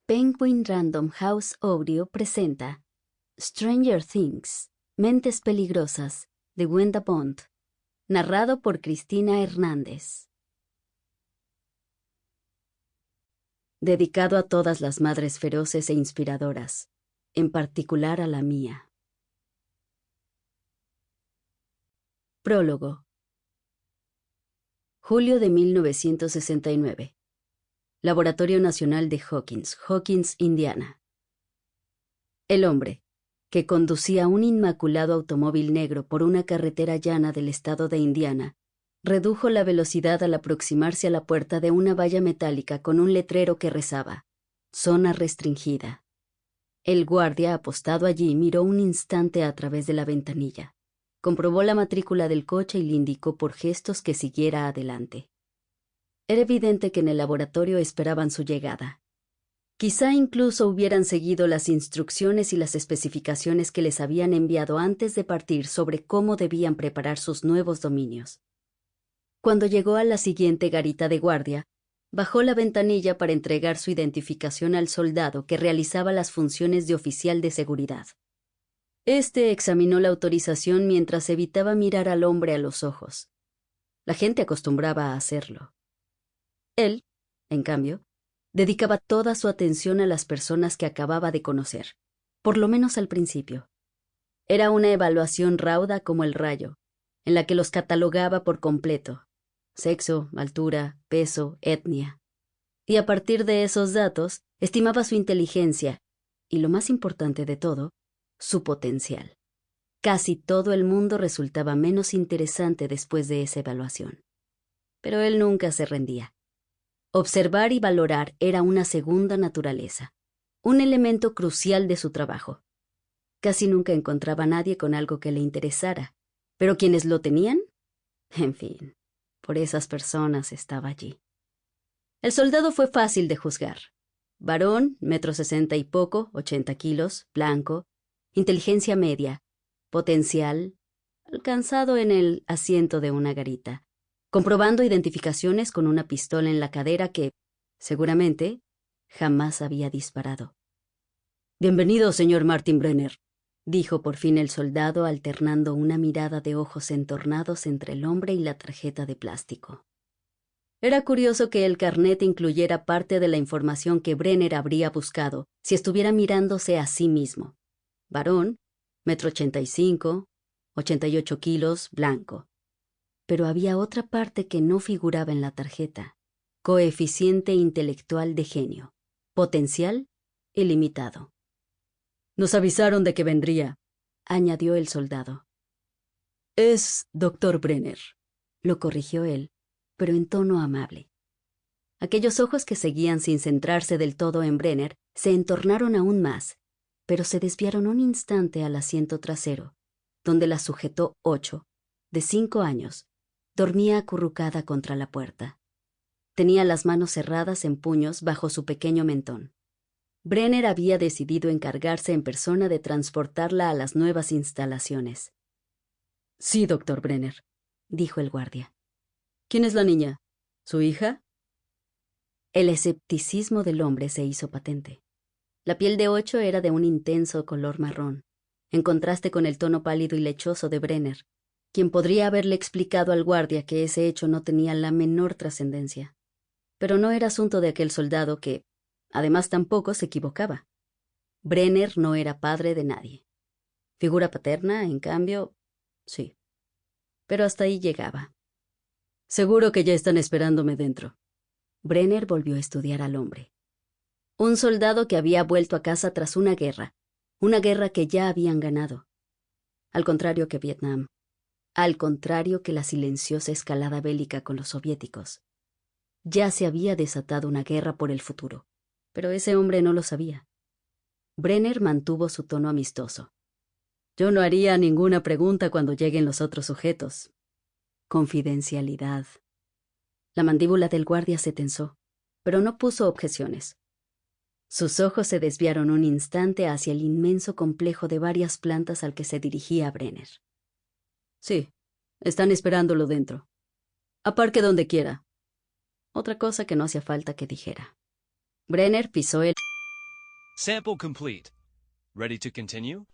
Penguin Random House Audio presenta Stranger Things, Mentes Peligrosas, de Gwenda Bond, narrado por Cristina Hernández. Dedicado a todas las madres feroces e inspiradoras, en particular a la mía. Prólogo. Julio de 1969. Laboratorio Nacional de Hawkins, Indiana. El hombre, que conducía un inmaculado automóvil negro por una carretera llana del estado de Indiana, redujo la velocidad al aproximarse a la puerta de una valla metálica con un letrero que rezaba: Zona restringida. El guardia, apostado allí, miró un instante a través de la ventanilla. Comprobó la matrícula del coche y le indicó por gestos que siguiera adelante. Era evidente que en el laboratorio esperaban su llegada. Quizá incluso hubieran seguido las instrucciones y las especificaciones que les habían enviado antes de partir sobre cómo debían preparar sus nuevos dominios. Cuando llegó a la siguiente garita de guardia, bajó la ventanilla para entregar su identificación al soldado que realizaba las funciones de oficial de seguridad. Este examinó la autorización mientras evitaba mirar al hombre a los ojos. La gente acostumbraba a hacerlo. Él, en cambio, dedicaba toda su atención a las personas que acababa de conocer, por lo menos al principio. Era una evaluación rauda como el rayo, en la que los catalogaba por completo: sexo, altura, peso, etnia. Y a partir de esos datos, estimaba su inteligencia y, lo más importante de todo, su potencial. Casi todo el mundo resultaba menos interesante después de esa evaluación. Pero él nunca se rendía. Observar y valorar era una segunda naturaleza, un elemento crucial de su trabajo. Casi nunca encontraba a nadie con algo que le interesara, pero quienes lo tenían, en fin, por esas personas estaba allí. El soldado fue fácil de juzgar. Varón, 1,60 y poco, 80 kilos, blanco, inteligencia media, potencial, alcanzado en el asiento de una garita, comprobando identificaciones con una pistola en la cadera que, seguramente, jamás había disparado. «Bienvenido, señor Martin Brenner», dijo por fin el soldado, alternando una mirada de ojos entornados entre el hombre y la tarjeta de plástico. Era curioso que el carnet incluyera parte de la información que Brenner habría buscado si estuviera mirándose a sí mismo. Varón, 1,85 m, 88 kilos, blanco. Pero había otra parte que no figuraba en la tarjeta: coeficiente intelectual de genio, potencial ilimitado. «Nos avisaron de que vendría», añadió el soldado. «Es Dr. Brenner», lo corrigió él, pero en tono amable. Aquellos ojos que seguían sin centrarse del todo en Brenner se entornaron aún más, pero se desviaron un instante al asiento trasero, donde la sujetó 8, de 5 años, dormía acurrucada contra la puerta. Tenía las manos cerradas en puños bajo su pequeño mentón. Brenner había decidido encargarse en persona de transportarla a las nuevas instalaciones. «Sí, doctor Brenner», dijo el guardia. «¿Quién es la niña? ¿Su hija?» El escepticismo del hombre se hizo patente. La piel de 8 era de un intenso color marrón, en contraste con el tono pálido y lechoso de Brenner, quien podría haberle explicado al guardia que ese hecho no tenía la menor trascendencia. Pero no era asunto de aquel soldado que, además, tampoco se equivocaba. Brenner no era padre de nadie. Figura paterna, en cambio, sí. Pero hasta ahí llegaba. «Seguro que ya están esperándome dentro». Brenner volvió a estudiar al hombre. Un soldado que había vuelto a casa tras una guerra que ya habían ganado. Al contrario que Vietnam. Al contrario que la silenciosa escalada bélica con los soviéticos. Ya se había desatado una guerra por el futuro, pero ese hombre no lo sabía. Brenner mantuvo su tono amistoso. «Yo no haría ninguna pregunta cuando lleguen los otros sujetos. Confidencialidad». La mandíbula del guardia se tensó, pero no puso objeciones. Sus ojos se desviaron un instante hacia el inmenso complejo de varias plantas al que se dirigía Brenner. «Sí, están esperándolo dentro. Aparque donde quiera». Otra cosa que no hacía falta que dijera. Brenner pisó el Sample complete. Ready to continue?